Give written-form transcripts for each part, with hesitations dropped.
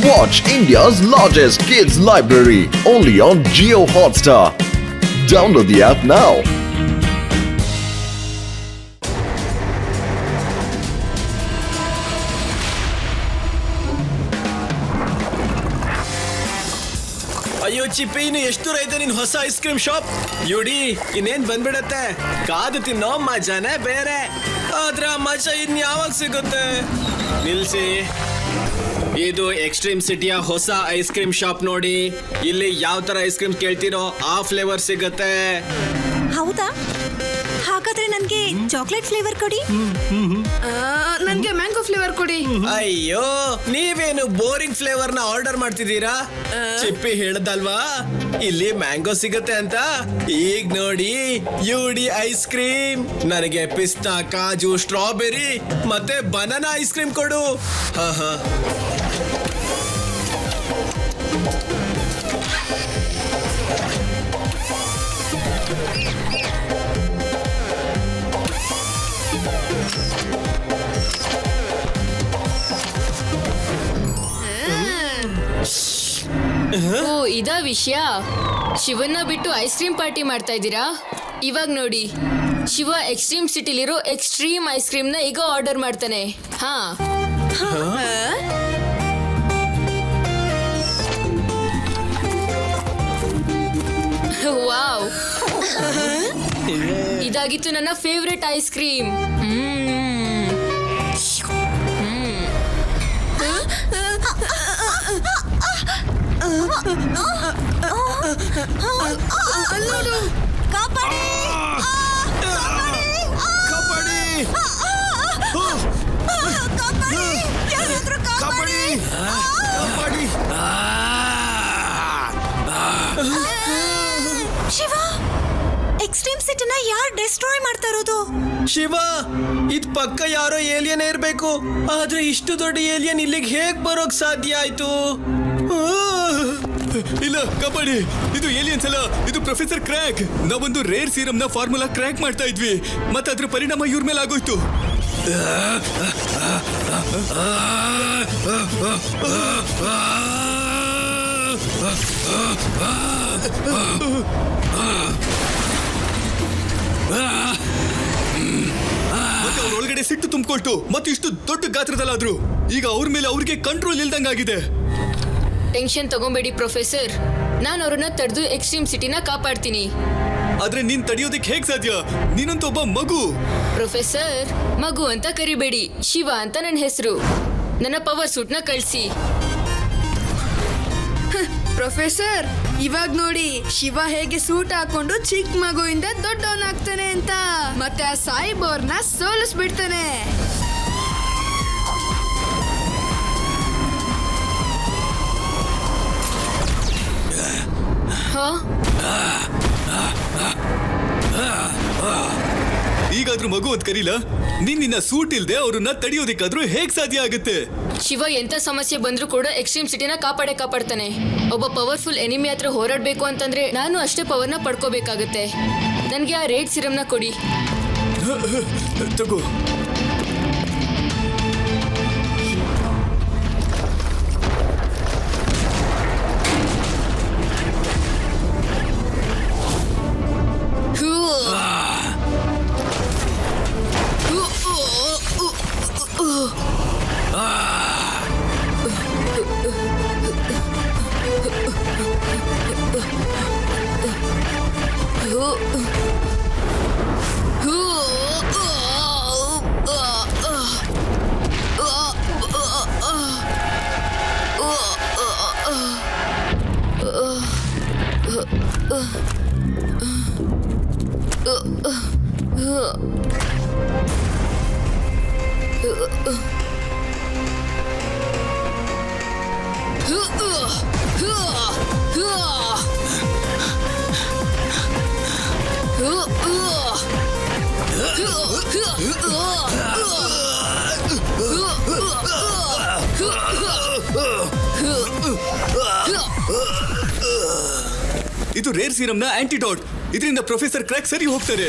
Watch India's largest kids library only on Jio Hotstar. Download the app now. ಅಯ್ಯೋ ಚಿಪ್ಪಿ, ಇನ್ನು ಎಷ್ಟು ದೂರ ಇದೆ ನಿನ್ ಹೊಸ ಐಸ್ ಕ್ರೀಮ್ ಶಾಪ್? ಯುಡಿ ಇನ್ನೇನ್ ಬಂದ್ಬಿಡತ್ತೆ. ಕಾದು ತಿನ್ನೋ ಮಜಾನೇ ಬೇರೆ. ಆದ್ರೆ ಆ ಮಜಾ ಇನ್ ಯಾವಾಗ ಸಿಗುತ್ತೆ? ನಿಲ್ಸಿ, ಇದು ಎಕ್ಸ್ಟ್ರೀಮ್ ಸಿಟಿಯ ಹೊಸ ಐಸ್ ಕ್ರೀಮ್ ಶಾಪ್ ನೋಡಿ. ಇಲ್ಲಿ ಯಾವ ತರ ಐಸ್ ಕ್ರೀಮ್ ಕೇಳ್ತೀರೋ ಆ ಫ್ಲೇವರ್ ಸಿಗುತ್ತೆ. ಹೌದಾ? ಹಾಗಾದ್ರೆ ನನ್ಗೆ ಚಾಕ್ಲೇಟ್ ಫ್ಲೇವರ್ ಕೊಡಿ. ನನ್ಗೆ ಮ್ಯಾಂಗೋ ಫ್ಲೇವರ್ ಕೊಡಿ. ಅಯ್ಯೋ, ನೀವೇನು ಬೋರಿಂಗ್ ಫ್ಲೇವರ್ ನ ಆರ್ಡರ್ ಮಾಡ್ತಿದ್ದೀರಾ? ಚಿಪ್ಪಿ ಹೇಳ್ದಲ್ವಾ ಇಲ್ಲಿ ಮ್ಯಾಂಗೋ ಸಿಗುತ್ತೆ ಅಂತ. ಈಗ ನೋಡಿ, ಯುಡಿ ಐಸ್ ಕ್ರೀಮ್. ನನಗೆ ಪಿಸ್ತಾ, ಕಾಜು, ಸ್ಟ್ರಾಬೆರಿ ಮತ್ತೆ ಬನಾನಾ ಐಸ್ ಕ್ರೀಮ್ ಕೊಡು. ಹಾ ಓ, ಇದಾ ವಿಷಯ. ಶಿವನ್ನ ಬಿಟ್ಟು ಐಸ್ ಕ್ರೀಮ್ ಪಾರ್ಟಿ ಮಾಡ್ತಾ ಇದ್ದೀರಾ? ಇವಾಗ ನೋಡಿ, ಶಿವ ಎಕ್ಸ್ಟ್ರೀಮ್ ಸಿಟಿಲಿರೋ ಎಕ್ಸ್ಟ್ರೀಮ್ ಐಸ್ ಕ್ರೀಮ್ ನ ಈಗ ಆರ್ಡರ್ ಮಾಡ್ತಾನೆ. ಹಾ, ವಾವ್, ಇದಾಗಿತ್ತು ನನ್ನ ಫೇವ್ರೆಟ್ ಐಸ್ ಕ್ರೀಮ್. ಕಾಪಾಡಿ! ಕಾಪಾಡಿ! ಕಾಪಾಡಿ! ಯಾರಾದ್ರೂ ಕಾಪಾಡಿ! ಕಾಪಾಡಿ! ಶಿವ, ಎಕ್ಸ್ಟ್ರೀಮ್ ಸಿಟಿನ ಯಾರು ಡಿಸ್ಟ್ರಾಯ್ ಮಾಡ್ತಾ ಇರೋದು? ಶಿವ, ಇದ್ ಪಕ್ಕ ಯಾರೋ ಏಲಿಯನ್ ಇರ್ಬೇಕು. ಆದ್ರೆ ಇಷ್ಟು ದೊಡ್ಡ ಏಲಿಯನ್ ಇಲ್ಲಿಗೆ ಹೇಗ್ ಬರೋಕ್ ಸಾಧ್ಯ ಆಯ್ತು? ಇಲ್ಲ, ಕಾಪಾಡಿ. ಇದು ಏಲಿಯನ್ಸ್ ಅಲ್ಲ, ಇದು ಪ್ರೊಫೆಸರ್ ಕ್ರ್ಯಾಕ್. ನಾವೊಂದು ರೇರ್ ಸೀರಮ್ ನ ಫಾರ್ಮುಲಾ ಕ್ರ್ಯಾಕ್ ಮಾಡ್ತಾ ಇದ್ವಿ, ಮತ್ತೆ ಅದ್ರ ಪರಿಣಾಮ ಇವ್ರ ಮೇಲೆ ಆಗೋಯ್ತು. ಮತ್ತೆ ಅವ್ರ ಒಳಗಡೆ ಸಿಟ್ಟು ತುಂಬಿಕೊಳ್ತು, ಮತ್ತೆ ಇಷ್ಟು ದೊಡ್ಡ ಗಾತ್ರದಲ್ಲಾದ್ರು. ಈಗ ಅವ್ರ ಮೇಲೆ ಅವ್ರಿಗೆ ಕಂಟ್ರೋಲ್ ಇಲ್ದಂಗಾಗಿದೆ. ಟೆನ್ಷನ್ ತಗೊಂಬೇಡಿ ಪ್ರೊಫೆಸರ್, ನಾನು ಅವ್ರನ್ನ ತಡೆದು ಎಕ್ಸ್ಟ್ರೀಮ್ ಸಿಟಿನ ಕಾಪಾಡ್ತೀನಿ. ಆದ್ರೆ ನೀನ್ ತಡೆಯೋದಕ್ಕೆ ಹೇಗ್ ಸಾಧ್ಯ? ನೀನಂತ ಒಬ್ಬ ಮಗು. ಪ್ರೊಫೆಸರ್, ಮಗು ಅಂತ ಕರಿಬೇಡಿ, ಶಿವ ಅಂತ ನನ್ನ ಹೆಸರು. ನನ್ನ ಪವರ್ ಸೂಟ್ ನ ಕಳಿಸಿ. ಪ್ರೊಫೆಸರ್, ಇವಾಗ ನೋಡಿ ಶಿವ ಹೇಗೆ ಸೂಟ್ ಹಾಕೊಂಡು ಚಿಕ್ಕ ಮಗುವಿಂದ ದೊಡ್ಡವನಾಗ್ತಾನೆ ಅಂತ. ಮತ್ತೆ ಆ ಸಾಯಿಬೋರ್ನ ಸೋಲಿಸ್ಬಿಡ್ತಾನೆ. ಈಗಾದ್ರೂ ಮಗು ಅಂತ ಕರೀಲ? ನೀನ್ ನಿನ್ನ ಸೂಟ್ ಇಲ್ದೆ ಅವ್ರನ್ನ ತಡೆಯೋದಿಕ್ಕಾದ್ರೂ ಹೇಗ್ ಸಾಧ್ಯ ಆಗುತ್ತೆ? ಶಿವ ಎಂತ ಸಮಸ್ಯೆ ಬಂದ್ರೂ ಕೂಡ ಎಕ್ಸ್ಟ್ರೀಮ್ ಸಿಟಿನ ಕಾಪಾಡ್ತಾನೆ. ಒಬ್ಬ ಪವರ್ಫುಲ್ ಎನಿಮಿ ಹತ್ರ ಹೋರಾಡ್ಬೇಕು ಅಂತಂದ್ರೆ ನಾನು ಅಷ್ಟೇ ಪವರ್ನ ಪಡ್ಕೋಬೇಕಾಗತ್ತೆ. ನನ್ಗೆ ಆ ರೇಡ್ ಸಿರಮ್ನ ಕೊಡಿ. ತಗೋ. ಇದು ರೇರ್ ಸೀರಮ್ನ ಆಂಟಿಡೋಟ್. ಇದರಿಂದ ಪ್ರೊಫೆಸರ್ ಕ್ರ್ಯಾಕ್ ಸರಿ ಹೋಗ್ತಾರೆ.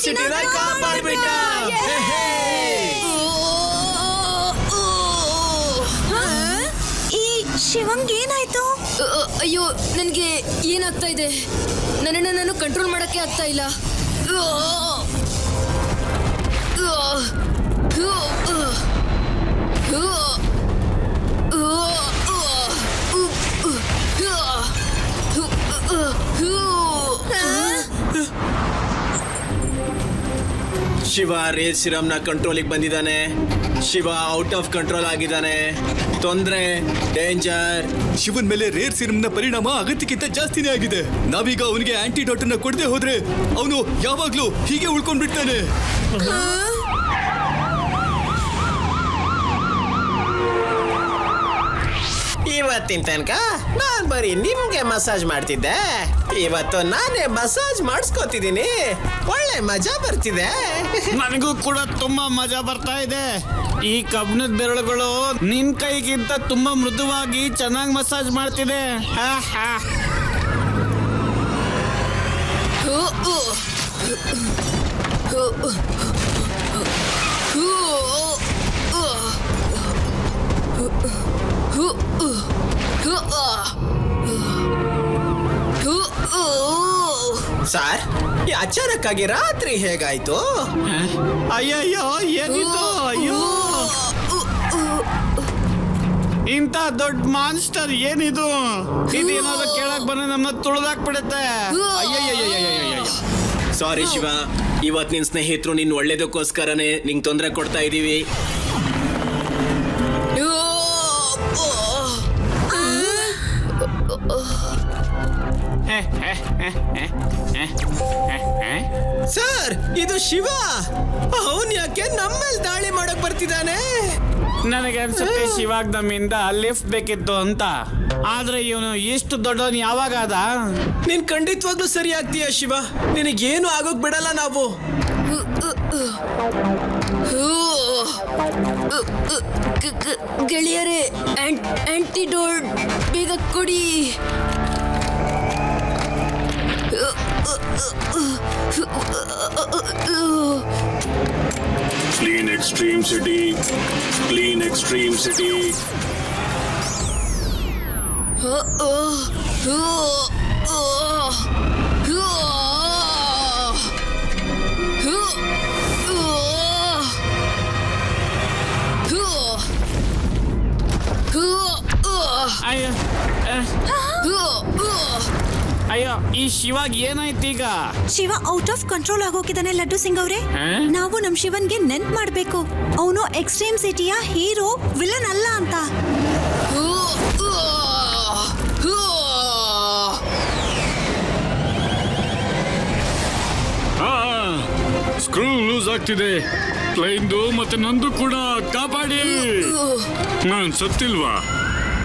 ಕ್ರೀಮ್ ಸಿಟಿನ ಕಾಪಾಡ್ಬಿಟ್ಟ. ಈ ಶಿವಂಗ್ ಏನಾಯ್ತು? ಅಯ್ಯೋ ನನಗೆ ಏನಾಗ್ತಾ ಇದೆ, ನನ್ನನ್ನು ನಾನು ಕಂಟ್ರೋಲ್ ಮಾಡಕ್ಕೆ ಆಗ್ತಾ ಇಲ್ಲ. ಶಿವ ರೇರ್ ಸಿರಮ್ನ ಕಂಟ್ರೋಲಿಗೆ ಬಂದಿದ್ದಾನೆ. ಶಿವ ಔಟ್ ಆಫ್ ಕಂಟ್ರೋಲ್ ಆಗಿದ್ದಾನೆ. ತೊಂದ್ರೆ, ಡೇಂಜರ್. ಶಿವನ್ ಮೇಲೆ ರೇರ್ ಸಿರಮ್ನ ಪರಿಣಾಮ ಅಗತ್ಯಕ್ಕಿಂತ ಜಾಸ್ತಿನೇ ಆಗಿದೆ. ನಾವೀಗ ಅವನಿಗೆ ಆಂಟಿಡಾಟ್ ಅನ್ನ ಕೊಡದೆ ಹೋದ್ರೆ ಅವನು ಯಾವಾಗ್ಲೂ ಹೀಗೆ ಉಳ್ಕೊಂಡ್ಬಿಡ್ತಾನೆ. ಇವತ್ತಿನ ತನಕ ನಾನ್ ಬರೀ ನಿಮ್ಗೆ ಮಸಾಜ್ ಮಾಡ್ತಿದ್ದೆ. ಇವತ್ತು ನಾನೇ ಮಸಾಜ್ ಮಾಡಿಸ್ಕೊತಿದ್ದೀನಿ. ಒಳ್ಳೆ ಮಜಾ ಬರ್ತಿದೆ. ನನಗೂ ಕೂಡ ತುಂಬಾ ಮಜಾ ಬರ್ತಾ ಇದೆ. ಈ ಕಬ್ಬಿಣದ ಬೆರಳುಗಳು ನಿನ್ ಕೈಗಿಂತ ತುಂಬಾ ಮೃದುವಾಗಿ ಚೆನ್ನಾಗಿ ಮಸಾಜ್ ಮಾಡ್ತಿದೆ. ಸರ್, ಈ ಅಚಾನಕ್ ಆಗಿ ರಾತ್ರಿ ಹೇಗಾಯ್ತು? ಅಯ್ಯಯ್ಯೋ ಏನಿದು? ಅಯ್ಯೋ ಇಂಥ ದೊಡ್ಡ ಮಾನ್ಸ್ಟರ್ ಏನಿದು? ಇದೇನಾದ್ರು ಕೇಳಕ್ ಬಂದ್ರೆ ನಮ್ಮನ್ನ ತುಳಿದಾಕ್ಬಿಡುತ್ತೆ. ಅಯ್ಯಯ್ಯಯ್ಯಯ್ಯಯ್ಯಯ್ಯ. ಸಾರಿ ಶಿವ, ಇವತ್ ನಿನ್ ಸ್ನೇಹಿತರು ನಿನ್ ಒಳ್ಳೇದಕ್ಕೋಸ್ಕರನೇ ನಿಂಗೆ ತೊಂದರೆ ಕೊಡ್ತಾ ಇದೀವಿ. ಸರ್, ಇದು ಶಿವ. ಅವನ್ ಯಾಕೆ ನಮ್ಮಲ್ಲಿ ದಾಳಿ ಮಾಡಕ್ ಬರ್ತಿದ್ದಾನೆ? ನನಗೆ ಅನ್ಸುತ್ತೆ ಶಿವಾಗ್ ನಮ್ಮಿಂದ ಲಿಫ್ಟ್ ಬೇಕಿತ್ತು ಅಂತ. ಆದ್ರೆ ಇವನು ಇಷ್ಟು ದೊಡ್ಡವನು ಯಾವಾಗಾದ? ನೀನ್ ಖಂಡಿತವಾಗ್ಲೂ ಸರಿ ಆಗ್ತೀಯ ಶಿವ. ನಿನಗೇನು ಆಗೋಕ್ ಬಿಡಲ್ಲ ನಾವು. ಗೆಳೆಯರೇ, ಆಂಟಿಡೋಟ್ ಬೇಗ ಕೊಡಿ. Clean Extreme City. Clean Extreme City. ಅಯ್ಯೋ, ಈ ಶಿವಾಗ್ ಏನಾಯ್ತು ಈಗ? ಶಿವ ಔಟ್ ಆಫ್ ಕಂಟ್ರೋಲ್ ಆಗೋಗಿದ್ದಾನೆ ಲಡ್ಡು ಸಿಂಗ್ ಅವರೇ. ನಾವು ನಮ್ ಶಿವನ್ಗೆ ನೆನ್ಪ್ ಮಾಡ್ಬೇಕು, ಅವನು ಎಕ್ಸ್ಟ್ರೀಮ್ ಸಿಟಿಯ ಹೀರೋ, ವಿಲನ್ ಅಲ್ಲ ಅಂತ. ಸ್ಕ್ರೂ ಲೂಸ್ ಆಗ್ತಿದೆ. ಪ್ಲೈನ್ದು ಮತ್ತೆ ನಂದು ಕೂಡ ಕಾಪಾಡಿ. ನಾನ್ ಸತ್ತಿಲ್ವಾ?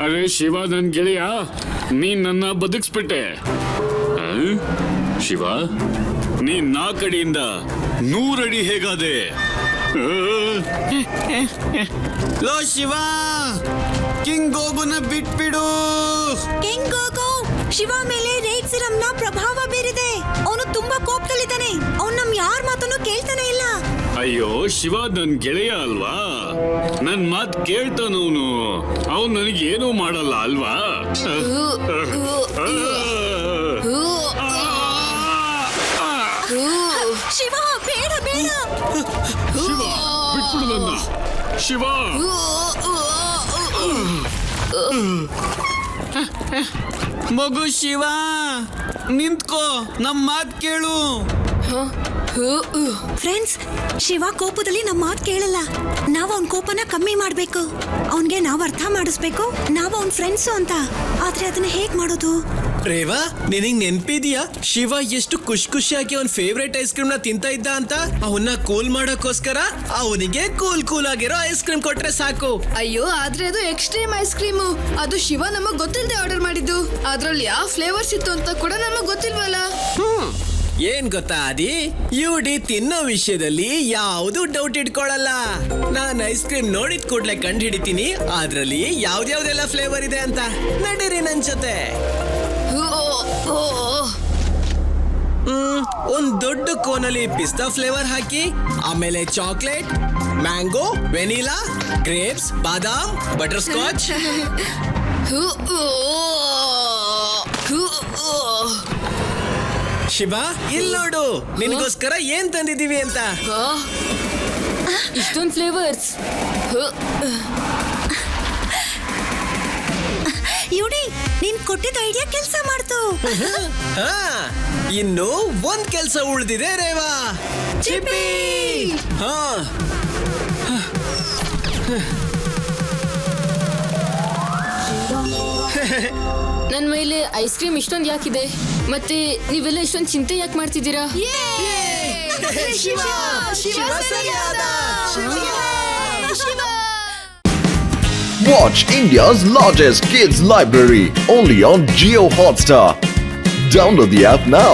ಅರೆ ಶಿವ, ನನ್ ಗೆಳೆಯ, ನೀನ್ ನನ್ನ ಬದುಕಿಸ್ಬಿಟ್ಟೆ. ಶಿವ, ನೀನ್ 4 ಅಡಿಯಿಂದ 100 ಅಡಿ ಹೇಗಾದೆ? ಲೋ ಶಿವ, ಕಿಂಗ್ ಗೋಗುನ ಬಿಟ್ಬಿಡು. ಕಿಂಗ್ ಗೋಗೋ, ಶಿವ ಮೇಲೆ ರೇಡ್ ಸಿರಮ್ನ ಪ್ರಭಾವ ಬೀರಿದೆ. ಅವನು ತುಂಬಾ ಕೋಪದಲ್ಲಿದ್ದಾನೆ. ಅವ್ನು ನಮ್ ಯಾರ್ ಮಾತನ್ನು ಕೇಳ್ತಾನೆ ಇಲ್ಲ. ಅಯ್ಯೋ ಶಿವ, ನನ್ ಗೆಳೆಯ ಅಲ್ವಾ? ನನ್ ಮಾತ್ ಕೇಳ್ತಾನವನು. ಅವನು ನನಗೇನೂ ಮಾಡಲ್ಲ ಅಲ್ವಾ? ಶಿವ, ಬೇಡ ಬೇಡ. ಶಿವ, ಬಿಟ್ಬಿಡು ನನ್ನ. ಶಿವ, ಮಗು ಶಿವ, ನಿಂತ್ಕೋ, ನಮ್ ಮಾತ್ ಕೇಳು. ಫ್ರೆಂಡ್ಸ್, ಶಿವ ಕೋಪದಲ್ಲಿ ನಮ್ಮ ಮಾತು ಕೇಳಲ್ಲ. ನಾವು ಅವನ ಕೋಪನ ಕಮ್ಮಿ ಮಾಡ್ಬೇಕು. ಅವನ್ಗೆ ನಾವು ಅರ್ಥ ಮಾಡಿಸ್ಬೇಕು ನಾವು ಅವನ್ ಫ್ರೆಂಡ್ಸು ಅಂತ. ಆದ್ರೆ ಅದನ್ನ ಹೇಗ್ ಮಾಡೋದು? ರೇವಾ, ನಿನಗ್ ನೆನ್ಪಿದ್ಯಾ ಶಿವ ಎಷ್ಟು ಖುಷಿಯಾಗಿ ಅವನ್ ಫೇವ್ರೇಟ್ ಐಸ್ ಕ್ರೀಮ್ ನ ತಿಂತ ಇದ್ದ ಅಂತ? ಅವನ್ನ ಕೂಲ್ ಮಾಡೋಕೋಸ್ಕರ ಅವನಿಗೆ ಕೂಲ್ ಆಗಿರೋ ಐಸ್ ಕ್ರೀಮ್ ಕೊಟ್ರೆ ಸಾಕು. ಅಯ್ಯೋ, ಆದ್ರೆ ಅದು ಎಕ್ಸ್ಟ್ರೀಮ್ ಐಸ್ ಕ್ರೀಮು. ಅದು ಶಿವ ನಮಗ್ ಗೊತ್ತಿಲ್ಲದೆ ಆರ್ಡರ್ ಮಾಡಿದ್ದು. ಅದ್ರಲ್ಲಿ ಯಾವ ಫ್ಲೇವರ್ಸ್ ಇತ್ತು ಅಂತ ಕೂಡ ನಮಗ್ ಗೊತ್ತಿಲ್ವಲ್ಲ. ಏನ್ ಗೊತ್ತಾ ಅದಿ, ಯುಡಿ ತಿನ್ನೋ ವಿಷಯದಲ್ಲಿ ಯಾವುದು ಡೌಟ್ ಇಟ್ಕೊಳ್ಳಲ್ಲ. ನಾನ್ ಐಸ್ ಕ್ರೀಮ್ ನೋಡಿದ ಕೂಡ್ಲೆ ಕಂಡು ಹಿಡಿತೀನಿ ಅದ್ರಲ್ಲಿ ಯಾವ್ದ್ಯಾವ್ದೆಲ್ಲ ಫ್ಲೇವರ್ ಇದೆ ಅಂತ. ನಡೀರಿ ನನ್ ಜೊತೆ. ಒಂದ್ ದೊಡ್ಡ ಕೋನಲ್ಲಿ ಪಿಸ್ತಾ ಫ್ಲೇವರ್ ಹಾಕಿ ಆಮೇಲೆ ಚಾಕ್ಲೇಟ್, ಮ್ಯಾಂಗೋ, ವೆನಿಲಾ, ಗ್ರೇಪ್ಸ್, ಬಾದಾಮ್, ಬಟರ್ ಸ್ಕಾಚ್. ಶಿವ ಇಲ್ಲಿ ನೋಡು, ನಿನಗೋಸ್ಕರ ಏನ್ ತಂದಿದೀವಿ ಅಂತ. ಇಷ್ಟೊಂದು ಫ್ಲೇವರ್ಸ್. ಯುಡಿ, ನೀನ್ ಕೊಟ್ಟಿದ್ದ ಐಡಿಯಾ ಕೆಲಸ ಮಾಡ್ತು. ಹಾ, ಇನ್ನು ಒಂದ್ ಕೆಲ್ಸ ಉಳ್ದಿದೆ ರೇವಾ. ಚಿಪ್ಪಿ. ಹಾ, ನನ್ ಮೇಲೆ ಐಸ್ ಕ್ರೀಮ್ ಇಷ್ಟೊಂದು ಯಾಕಿದೆ? ಮತ್ತೆ ನೀವೆಲ್ಲ ಇಷ್ಟೊಂದು ಚಿಂತೆ ಯಾಕೆ ಮಾಡ್ತಿದ್ದೀರಾ? ಶಿವ ಶಿವ ಸರಿಯಾದ. Watch India's largest kids library only on Geo Hotstar. Download the app now.